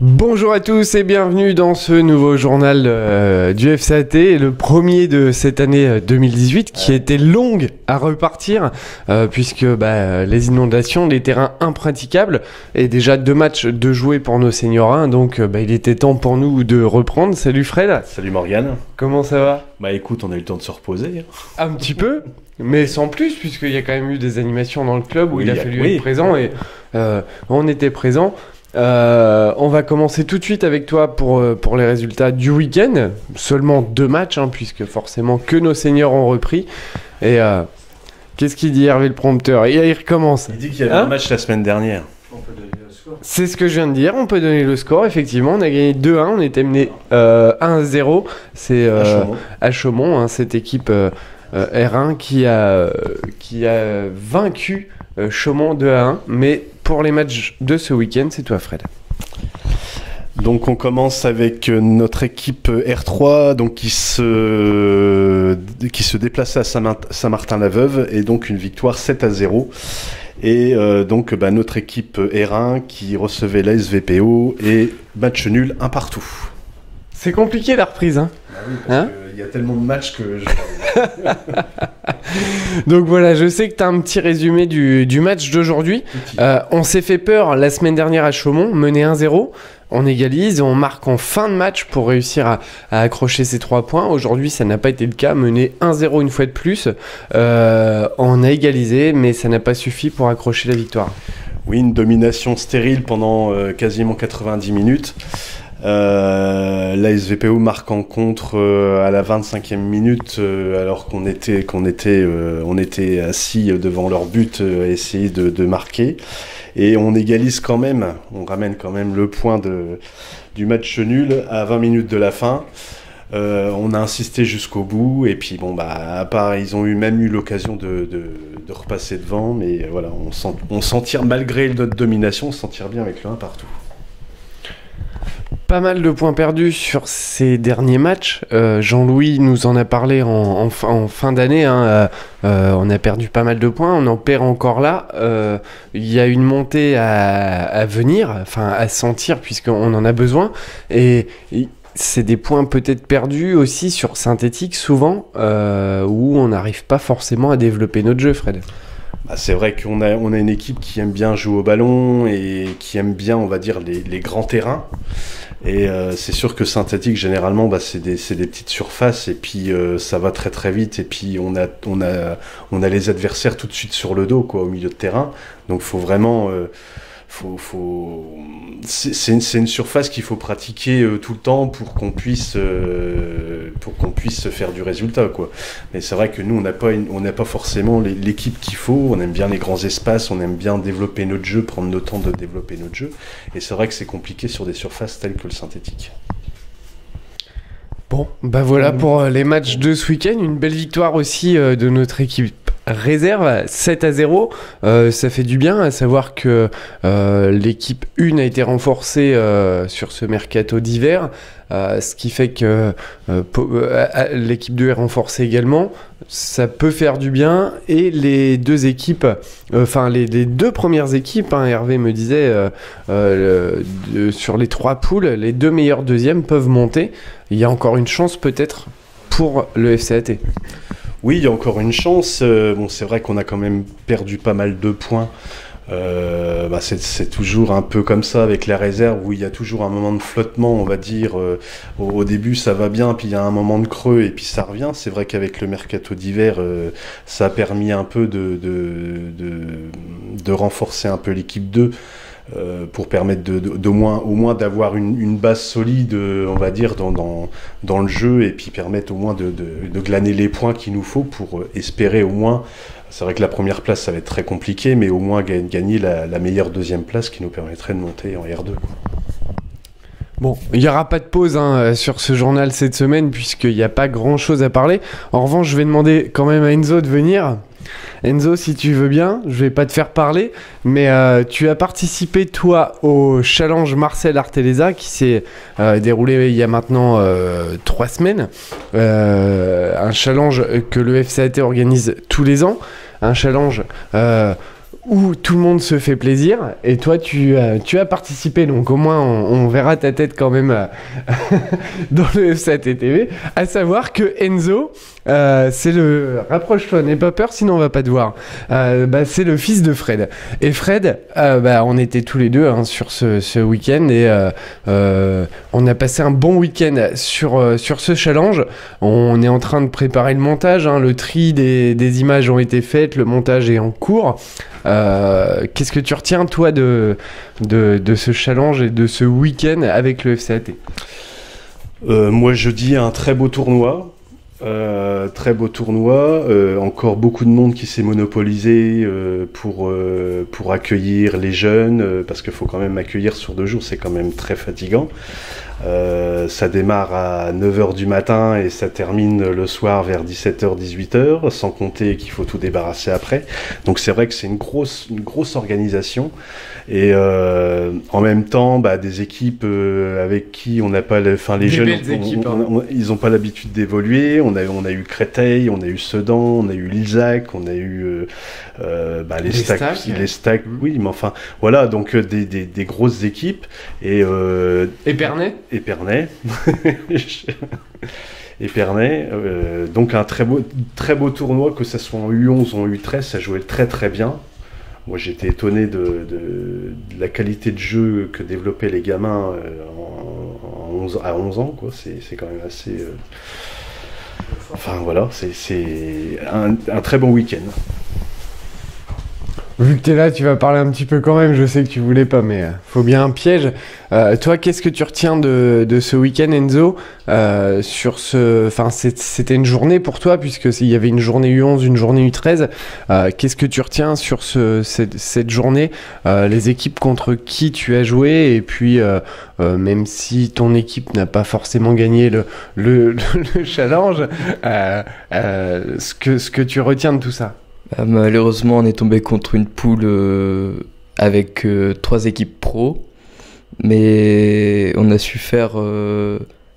Bonjour à tous et bienvenue dans ce nouveau journal du FCAT, le premier de cette année 2018 qui était longue à repartir puisque les inondations, les terrains impraticables et déjà 2 matchs de jouer pour nos seniors 1, donc il était temps pour nous de reprendre. Salut Fred. Salut Morgane. Comment ça va? Bah écoute, on a eu le temps de se reposer. Un petit peu, mais sans plus puisqu'il y a quand même eu des animations dans le club où il a fallu être présent et on était présent. On va commencer tout de suite avec toi pour les résultats du week-end. Seulement 2 matchs, puisque forcément que nos seniors ont repris. Et qu'est-ce qu'il dit Hervé le prompteur? Et il recommence. Il dit qu'il y avait un match la semaine dernière. On peut donner le score. C'est ce que je viens de dire, on peut donner le score, effectivement. On a gagné 2-1, on était mené 1-0. C'est à Chaumont, cette équipe R1 qui a vaincu Chaumont 2-1. Mais pour les matchs de ce week-end, c'est toi Fred. Donc on commence avec notre équipe R3 donc qui se déplaçait à Saint-Martin-la-Veuve et donc une victoire 7-0. Et notre équipe R1 qui recevait la SVPO et match nul 1 partout. C'est compliqué la reprise, Ah oui, parce qu'il y a tellement de matchs que Donc voilà, je sais que tu as un petit résumé du match d'aujourd'hui. On s'est fait peur la semaine dernière à Chaumont, mené 1-0. On égalise, on marque en fin de match pour réussir à accrocher ces 3 points. Aujourd'hui, ça n'a pas été le cas, mené 1-0 une fois de plus. On a égalisé, mais ça n'a pas suffi pour accrocher la victoire. Oui, une domination stérile pendant quasiment 90 minutes. La SVPO marque en contre à la 25e minute alors qu'on était assis devant leur but à essayer de marquer, et on égalise quand même, on ramène quand même le point du match nul à 20 minutes de la fin. On a insisté jusqu'au bout et puis à part ils ont même eu l'occasion de repasser devant, mais voilà, on s'en tire malgré notre domination, on s'en tire bien avec le 1 partout. Pas mal de points perdus sur ces derniers matchs. Jean-Louis nous en a parlé en fin d'année. On a perdu pas mal de points. On en perd encore là. Il y a une montée à venir, à sentir, puisqu'on en a besoin. Et c'est des points peut-être perdus aussi sur synthétique, souvent, où on n'arrive pas forcément à développer notre jeu, Fred. C'est vrai qu'on a une équipe qui aime bien jouer au ballon et qui aime bien, on va dire, les grands terrains. Et c'est sûr que synthétique, généralement, c'est des petites surfaces et puis ça va très très vite. Et puis on a les adversaires tout de suite sur le dos, au milieu de terrain. Donc faut vraiment... c'est une surface qu'il faut pratiquer tout le temps pour qu'on puisse faire du résultat, Mais c'est vrai que nous on n'a pas forcément l'équipe qu'il faut. On aime bien les grands espaces, on aime bien développer notre jeu, prendre le temps de développer notre jeu, et c'est vrai que c'est compliqué sur des surfaces telles que le synthétique. Bon, voilà pour les matchs de ce week-end. Une belle victoire aussi de notre équipe réserve, 7-0. Ça fait du bien, à savoir que l'équipe 1 a été renforcée sur ce mercato d'hiver, ce qui fait que l'équipe 2 est renforcée également. Ça peut faire du bien, et les deux équipes, les 2 premières équipes, Hervé me disait, sur les 3 poules, les 2 meilleurs deuxièmes peuvent monter. Il y a encore une chance peut-être pour le FCAT. Oui, il y a encore une chance. C'est vrai qu'on a quand même perdu pas mal de points. C'est toujours un peu comme ça avec la réserve, où il y a toujours un moment de flottement, on va dire. Au début, ça va bien, puis il y a un moment de creux, et puis ça revient. C'est vrai qu'avec le mercato d'hiver, ça a permis un peu de renforcer un peu l'équipe 2. Pour permettre au moins d'avoir une base solide, on va dire, dans le jeu, et puis permettre au moins de glaner les points qu'il nous faut pour espérer au moins. C'est vrai que la première place, ça va être très compliqué, mais au moins gagner la meilleure 2e place qui nous permettrait de monter en R2. Bon, il n'y aura pas de pause sur ce journal cette semaine, puisqu'il n'y a pas grand-chose à parler. En revanche, je vais demander quand même à Enzo de venir. Enzo, si tu veux bien, je vais pas te faire parler, mais tu as participé, toi, au challenge Marcel Arteleza qui s'est déroulé il y a maintenant 3 semaines. Un challenge que le FCAT organise tous les ans. Un challenge où tout le monde se fait plaisir, et toi tu as participé, donc au moins on verra ta tête quand même dans le F7 TV, à savoir que Enzo, c'est le... Rapproche-toi, n'aie pas peur, sinon on va pas te voir. C'est le fils de Fred. Et Fred, on était tous les deux sur ce week-end, et on a passé un bon week-end sur ce challenge. On est en train de préparer le montage, le tri des images ont été faites, le montage est en cours. Qu'est-ce que tu retiens, toi, de ce challenge et de ce week-end avec le FCAT? Moi, je dis un très beau tournoi. Très beau tournoi. Encore beaucoup de monde qui s'est monopolisé pour accueillir les jeunes, parce qu'il faut quand même accueillir sur 2 jours, c'est quand même très fatigant. Ça démarre à 9h du matin et ça termine le soir vers 17h, 18h, sans compter qu'il faut tout débarrasser après. Donc c'est vrai que c'est une grosse organisation. Et en même temps, des équipes avec qui on n'a pas... les jeunes, ils n'ont pas l'habitude d'évoluer. On a eu Créteil, on a eu Sedan, on a eu Lilzac, on a eu les Stacks. Oui, mais enfin, voilà, donc des grosses équipes. Et Épernay. Épernay, donc un très beau tournoi, que ça soit en U11 ou en U13, ça jouait très très bien. Moi j'étais étonné de la qualité de jeu que développaient les gamins à 11 ans, quoi. C'est quand même assez... Enfin voilà, c'est un très bon week-end. Vu que t'es là, tu vas parler un petit peu quand même. Je sais que tu voulais pas, mais faut bien un piège. Toi, qu'est-ce que tu retiens de ce week-end, Enzo, sur c'était une journée pour toi, puisqu'il y avait une journée U11, une journée U13. Qu'est-ce que tu retiens sur cette journée, les équipes contre qui tu as joué, et puis même si ton équipe n'a pas forcément gagné le challenge, ce que tu retiens de tout ça? Malheureusement, on est tombé contre une poule avec 3 équipes pro, mais on a su faire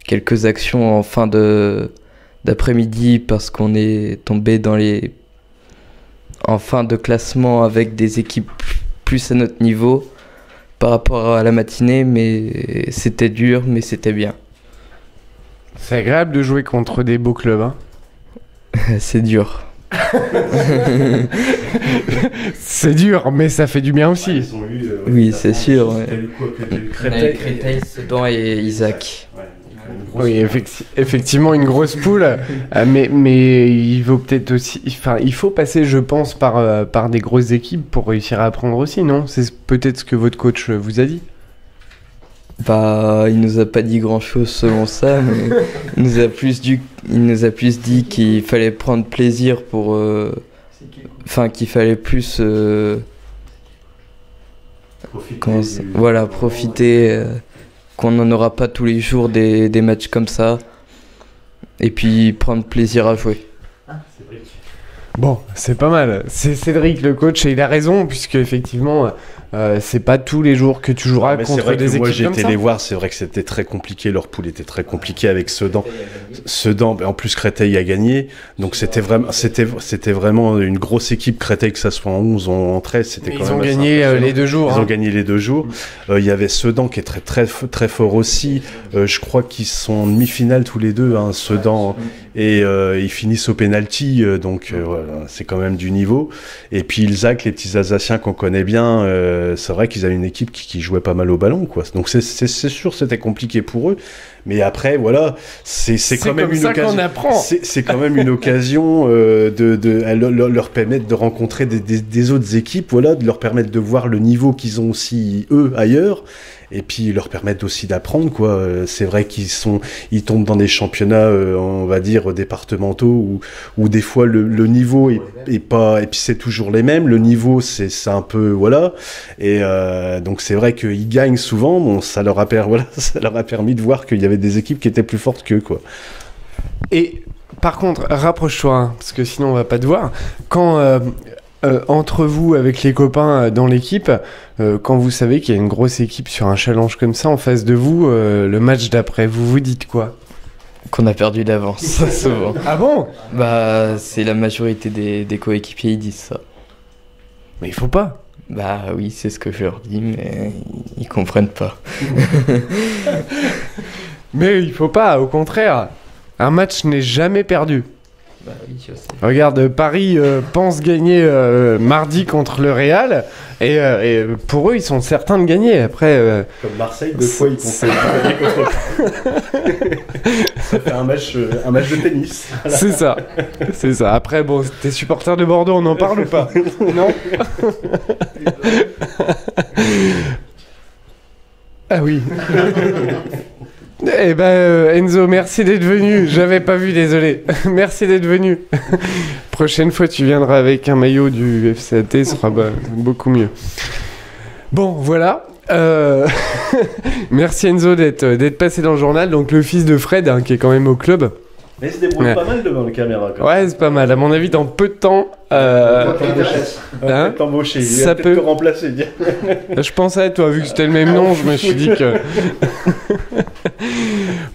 quelques actions en fin d'après-midi, parce qu'on est tombé en fin de classement avec des équipes plus à notre niveau par rapport à la matinée, mais c'était dur, mais c'était bien. C'est agréable de jouer contre des beaux clubs, hein. C'est dur. C'est dur, mais ça fait du bien aussi. Ils ont eu, oui, c'est sûr. Créteil, Sedan et Isaac. Oui, effectivement, une grosse poule, mais il faut peut-être aussi, il faut passer, je pense, par des grosses équipes pour réussir à apprendre aussi, non? C'est peut-être ce que votre coach vous a dit. Il nous a pas dit grand-chose selon ça, mais il nous a plus dit qu'il fallait prendre plaisir qu'il fallait plus profiter, qu'on n'en aura pas tous les jours des matchs comme ça, et puis prendre plaisir à jouer. Bon, c'est pas mal. C'est Cédric le coach, et il a raison, puisque effectivement, c'est pas tous les jours que tu joueras contre des équipes comme ça. Moi j'ai été les voir, c'est vrai que c'était très compliqué, leur poule était très compliquée avec Sedan, en plus Créteil a gagné, donc c'était vraiment une grosse équipe. Créteil, que ça soit en 11 ou en 13, c'était quand même... Ils ont gagné les 2 jours. Ils ont gagné les 2 jours. Il y avait Sedan qui est très, très, très fort aussi. Je crois qu'ils sont en demi-finale tous les deux, Sedan, et ils finissent au penalty, donc voilà, c'est quand même du niveau. Et puis Ilzac, les petits Alsaciens qu'on connaît bien, c'est vrai qu'ils avaient une équipe qui jouait pas mal au ballon, quoi. Donc c'est sûr, c'était compliqué pour eux. Mais après, voilà, c'est quand même une occasion. C'est quand même une occasion de leur permettre de rencontrer des autres équipes, voilà, de leur permettre de voir le niveau qu'ils ont aussi eux ailleurs. Et puis leur permettre aussi d'apprendre, quoi. C'est vrai ils tombent dans des championnats, on va dire départementaux, où des fois le niveau est pas, et puis c'est toujours les mêmes. Le niveau c'est un peu, voilà. Et donc c'est vrai qu'ils gagnent souvent. Bon, ça leur a permis de voir qu'il y avait des équipes qui étaient plus fortes qu'eux, quoi. Et par contre, rapproche-toi, parce que sinon on va pas te voir. Quand entre vous, avec les copains dans l'équipe, quand vous savez qu'il y a une grosse équipe sur un challenge comme ça en face de vous, le match d'après, vous vous dites quoi? Qu'on a perdu d'avance, souvent. Ah bon? C'est la majorité des coéquipiers, ils disent ça. Mais il faut pas. Bah oui, c'est ce que je leur dis, mais ils comprennent pas. Mais il faut pas, au contraire. Un match n'est jamais perdu. Bah oui, je sais. Regarde, Paris pense gagner mardi contre le Real, et pour eux, ils sont certains de gagner. Après, Comme Marseille, 2 fois, ils pensent gagner contre. Ça fait un match de tennis. c'est ça. Après, bon, t'es supporter de Bordeaux, on en parle ou pas? Non. Ah oui. Eh ben Enzo, merci d'être venu. J'avais pas vu, désolé. Merci d'être venu. Prochaine fois, tu viendras avec un maillot du FCAT, ce sera beaucoup mieux. Bon, voilà. Merci Enzo d'être passé dans le journal. Donc le fils de Fred, qui est quand même au club. Mais il se débrouille pas mal devant la caméra. Quand même. Ouais, c'est pas mal. À mon avis, dans peu de temps. T'embaucher. Ça peut te remplacer. Je pensais à toi, vu que c'était le même nom, je me suis dit que.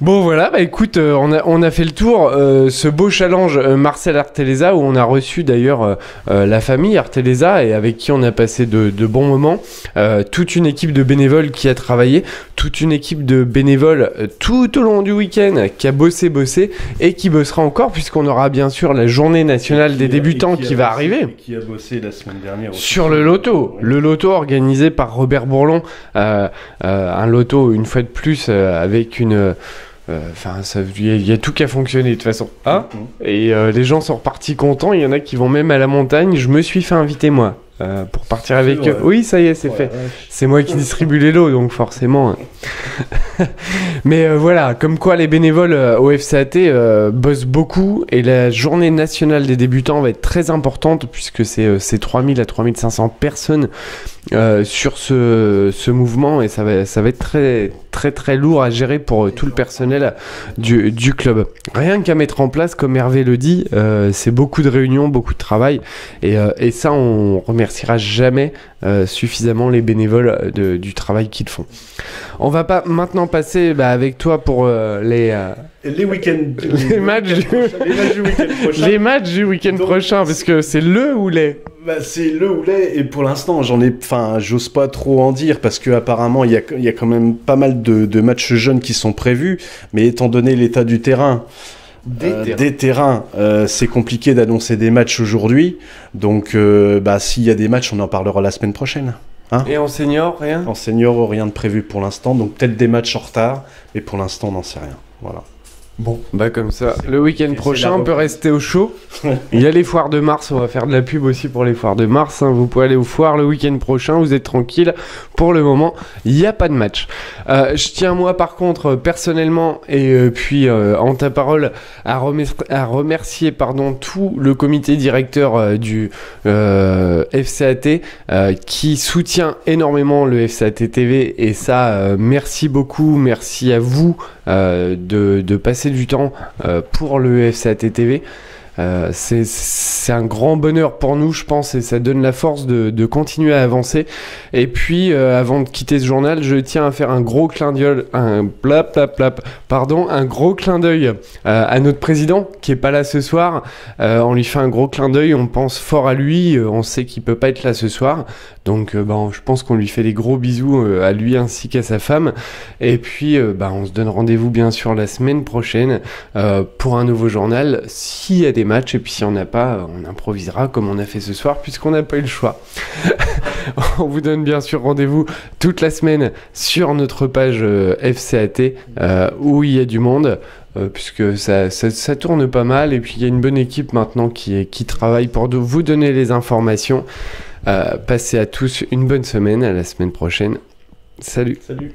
Bon voilà, bah écoute, on a fait le tour, ce beau challenge Marcel Artelleza, où on a reçu d'ailleurs la famille Artelleza et avec qui on a passé de bons moments, toute une équipe de bénévoles qui a travaillé, toute une équipe de bénévoles tout au long du week-end qui a bossé et qui bossera encore, puisqu'on aura bien sûr la journée nationale des débutants qui va arriver. Et qui a bossé la semaine dernière aussi. Sur le loto. Le loto organisé par Robert Bourlon. Un loto, une fois de plus, avec une... il y a tout qui a fonctionné de toute façon. Et les gens sont repartis contents. Il y en a qui vont même à la montagne. Je me suis fait inviter, moi, pour partir avec eux. Oui, ça y est, c'est fait. Ouais. C'est moi qui distribue les lots, donc forcément... Mais voilà, comme quoi les bénévoles au FCAT bossent beaucoup, et la journée nationale des débutants va être très importante, puisque c'est 3000 à 3500 personnes sur ce mouvement, et ça va être très très très lourd à gérer pour tout le personnel du club. Rien qu'à mettre en place, comme Hervé le dit, c'est beaucoup de réunions, beaucoup de travail, et ça on remerciera jamais suffisamment les bénévoles du travail qu'ils font. On va pas maintenant passer avec toi pour les week-ends, les matchs du week-end prochain. Les matchs du week-end prochain, parce que c'est le ou les. C'est le ou les, et pour l'instant j'ose pas trop en dire, parce que apparemment il y a quand même pas mal de matchs jeunes qui sont prévus, mais étant donné l'état du terrain, des terrains, c'est compliqué d'annoncer des matchs aujourd'hui, donc s'il y a des matchs, on en parlera la semaine prochaine. Et en senior, rien ? En senior, rien de prévu pour l'instant, donc peut-être des matchs en retard, mais pour l'instant on n'en sait rien. Voilà. Bon, comme ça, le week-end prochain, on peut rester au chaud. Il y a les foires de mars, on va faire de la pub aussi pour les foires de mars. Vous pouvez aller aux foires le week-end prochain, vous êtes tranquille. Pour le moment, il n'y a pas de match. Je tiens, moi, par contre, personnellement, et puis en ta parole, à remercier tout le comité directeur du FCAT qui soutient énormément le FCAT TV. Et ça, merci beaucoup, merci à vous de passer du temps pour le FCAT TV. C'est un grand bonheur pour nous, je pense, et ça donne la force de continuer à avancer. Et puis, avant de quitter ce journal, je tiens à faire un gros clin d'œil, un gros clin d'œil à notre président qui est pas là ce soir. On lui fait un gros clin d'œil, on pense fort à lui, on sait qu'il peut pas être là ce soir. Donc, je pense qu'on lui fait des gros bisous à lui ainsi qu'à sa femme. Et puis, on se donne rendez-vous bien sûr la semaine prochaine pour un nouveau journal, s'il y a des matchs, et puis si on n'a pas, on improvisera comme on a fait ce soir, puisqu'on n'a pas eu le choix. On vous donne bien sûr rendez-vous toute la semaine sur notre page FCAT où il y a du monde. Puisque ça tourne pas mal, et puis il y a une bonne équipe maintenant qui travaille pour vous donner les informations. Passez à tous une bonne semaine, à la semaine prochaine. Salut. Salut.